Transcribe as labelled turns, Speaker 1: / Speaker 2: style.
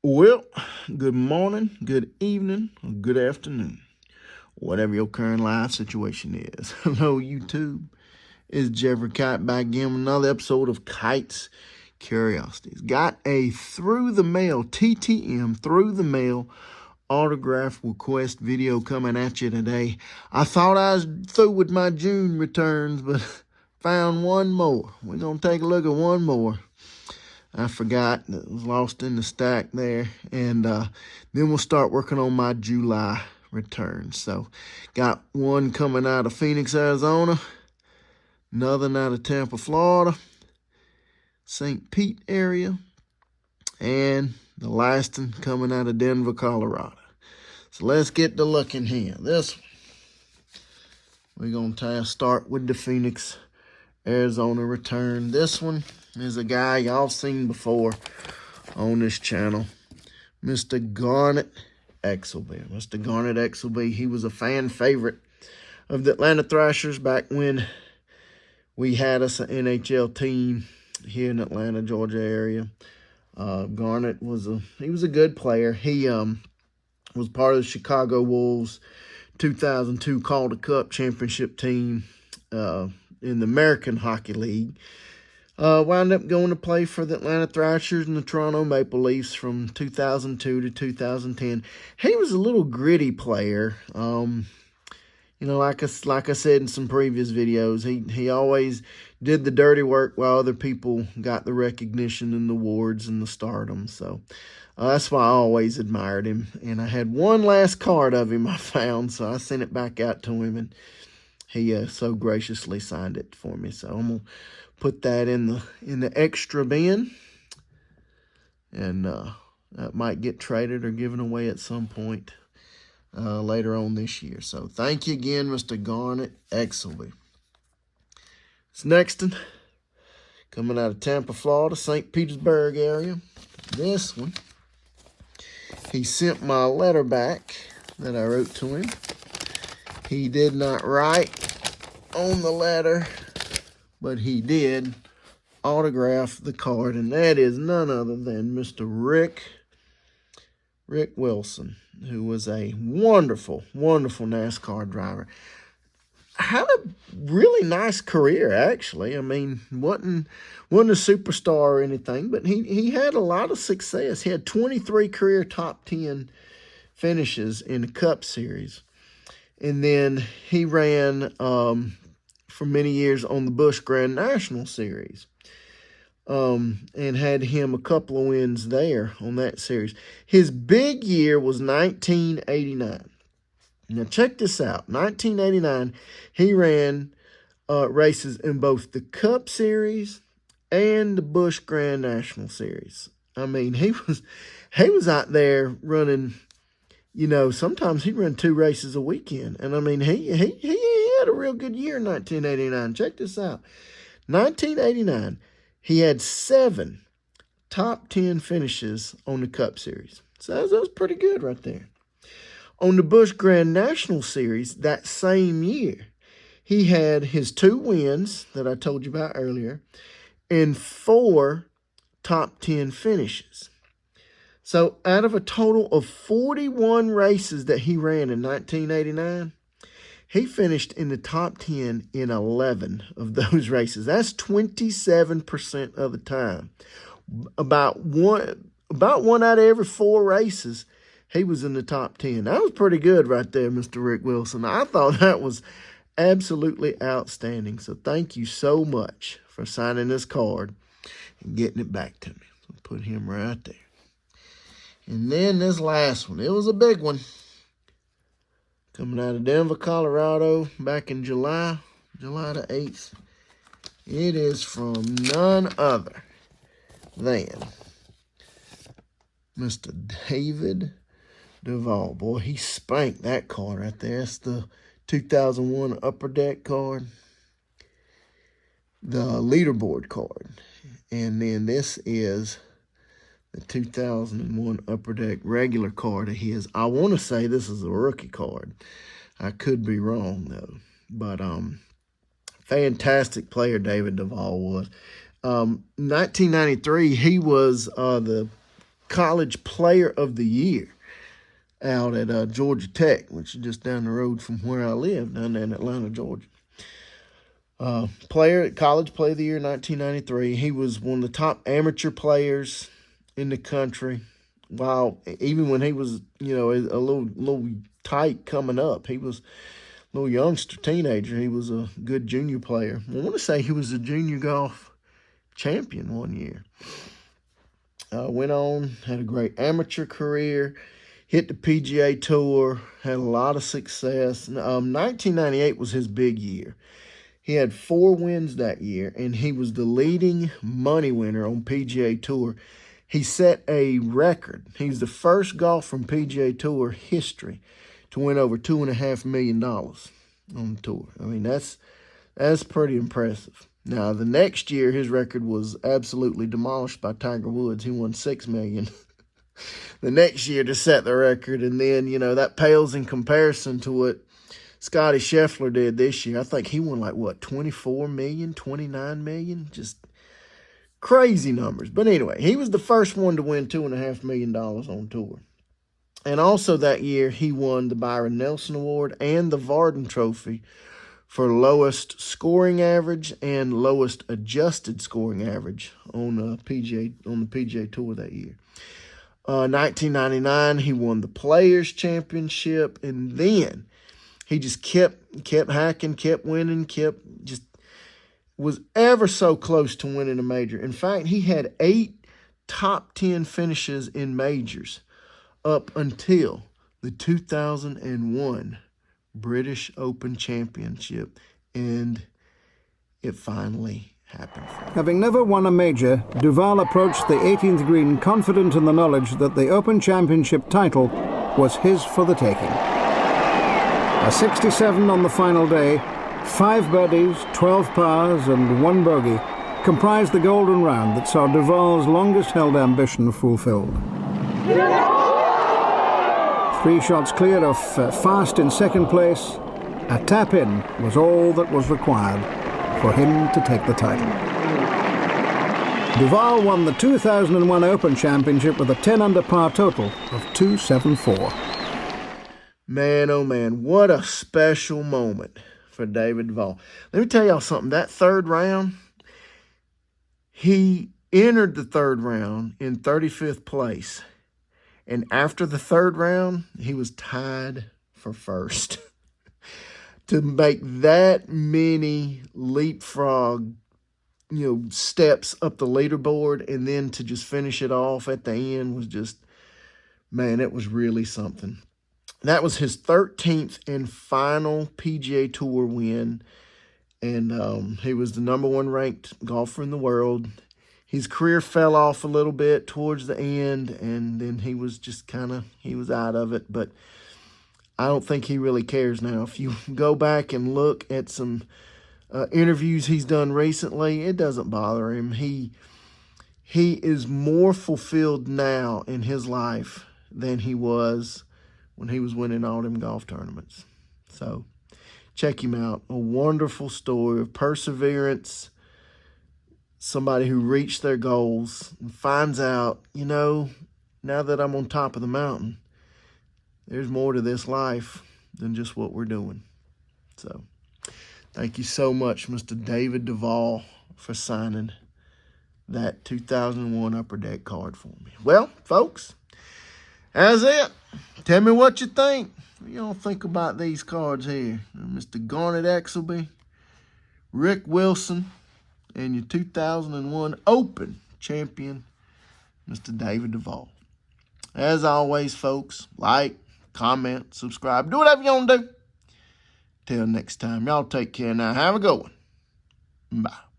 Speaker 1: Well, good morning, good evening, or good afternoon, whatever your current life situation is. Hello, YouTube. It's Jeffrey Kite back again with another episode of Kite's Curiosities. Got a through the mail, TTM, through the mail autograph request video coming at you today. I thought I was through with my June returns, but found one more. We're going to take a look at one more. I forgot it was lost in the stack there. And then we'll start working on my July returns. So got one coming out of Phoenix, Arizona. Another out of Tampa, Florida. St. Pete area. And the last one coming out of Denver, Colorado. So let's get to looking here. This one, we're going to start with the Phoenix, Arizona return. This one is a guy y'all seen before on this channel, Mr. Garnet Exelby. Mr. Garnet Exelby, he was a fan favorite of the Atlanta Thrashers back when we had us an NHL team here in Atlanta, Georgia area. Garnet was a good player. He was part of the Chicago Wolves 2002 Calder Cup championship team in the American Hockey League. Wound up going to play for the Atlanta Thrashers and the Toronto Maple Leafs from 2002 to 2010. He was a little gritty player. Like I said in some previous videos, he always did the dirty work while other people got the recognition and the awards and the stardom. So that's why I always admired him. And I had one last card of him I found, so I sent it back out to him, and he so graciously signed it for me. So I'm gonna put that in the extra bin, and that might get traded or given away at some point later on this year. So thank you again, Mr. Garnet Exelby. This next one, coming out of Tampa, Florida, St. Petersburg area. This one, he sent my letter back that I wrote to him. He did not write on the letter, but he did autograph the card, and that is none other than Mr. Rick Wilson, who was a wonderful, wonderful NASCAR driver. Had a really nice career, actually. I mean, wasn't a superstar or anything, but he had a lot of success. He had 23 career top 10 finishes in the Cup Series. And then he ran for many years on the Busch Grand National Series, and had him a couple of wins there on that series. His big year was 1989. Now check this out. 1989, he ran races in both the Cup Series and the Busch Grand National Series. I mean, he was out there running. Sometimes he'd run 2 races a weekend. And, I mean, he had a real good year in 1989. Check this out. 1989, he had 7 top 10 finishes on the Cup Series. So that was pretty good right there. On the Busch Grand National Series that same year, he had his 2 wins that I told you about earlier and 4 top 10 finishes. So out of a total of 41 races that he ran in 1989, he finished in the top 10 in 11 of those races. That's 27% of the time. About one out of every 4 races, he was in the top 10. That was pretty good right there, Mr. Rick Wilson. I thought that was absolutely outstanding. So thank you so much for signing this card and getting it back to me. So put him right there. And then this last one, it was a big one. Coming out of Denver, Colorado, back in July the 8th. It is from none other than Mr. David Duvall. Boy, he spanked that card right there. That's the 2001 Upper Deck card. The leaderboard card. And then this is the 2001 Upper Deck regular card of his. I want to say this is a rookie card. I could be wrong, though. But fantastic player David Duvall was. 1993, he was the College Player of the Year out at Georgia Tech, which is just down the road from where I live, down there in Atlanta, Georgia. College Player of the Year in 1993. He was one of the top amateur players in the country. Even when he was, a little tight coming up, he was a little youngster, teenager. He was a good junior player. I want to say he was a junior golf champion one year. Went on, had a great amateur career, hit the PGA Tour, had a lot of success. 1998 was his big year. He had 4 wins that year, and he was the leading money winner on PGA Tour. He set a record. He's the first golfer from PGA Tour history to win over $2.5 million on the tour. I mean, that's pretty impressive. Now, the next year, his record was absolutely demolished by Tiger Woods. He won $6 million the next year to set the record, and then, that pales in comparison to what Scotty Scheffler did this year. I think he won $24 million, $29 million, just crazy numbers. But anyway, he was the first one to win $2.5 million on tour. And also that year, he won the Byron Nelson Award and the Varden Trophy for lowest scoring average and lowest adjusted scoring average on the PGA Tour that year. 1999, he won the Players Championship, and then he just kept hacking, kept winning, was ever so close to winning a major. In fact, he had 8 top 10 finishes in majors up until the 2001 British Open Championship, and it finally happened.
Speaker 2: Having never won a major, Duval approached the 18th green confident in the knowledge that the Open Championship title was his for the taking. A 67 on the final day, 5 birdies, 12 pars and 1 bogey comprised the golden round that saw Duval's longest-held ambition fulfilled. 3 shots clear of fast in second place, a tap-in was all that was required for him to take the title. Duval won the 2001 Open Championship with a 10-under par total of 274.
Speaker 1: Man, oh man, what a special moment for David Duval. Let me tell y'all something. That third round, he entered the third round in 35th place. And after the third round, he was tied for first. To make that many leapfrog, steps up the leaderboard and then to just finish it off at the end was just, man, it was really something. That was his 13th and final PGA Tour win, and he was the number 1 ranked golfer in the world. His career fell off a little bit towards the end, and then he was just he was out of it. But I don't think he really cares now. If you go back and look at some interviews he's done recently, it doesn't bother him. He is more fulfilled now in his life than he was when he was winning all them golf tournaments. So check him out. A wonderful story of perseverance. Somebody who reached their goals and finds out, now that I'm on top of the mountain, there's more to this life than just what we're doing. So thank you so much, Mr. David Duval, for signing that 2001 Upper Deck card for me. Well, folks, that's it. Tell me what you think. What y'all think about these cards here? Mr. Garnet Exelby, Rick Wilson, and your 2001 Open champion, Mr. David Duval. As always, folks, like, comment, subscribe. Do whatever you want to do. Till next time, y'all take care now. Have a good one. Bye.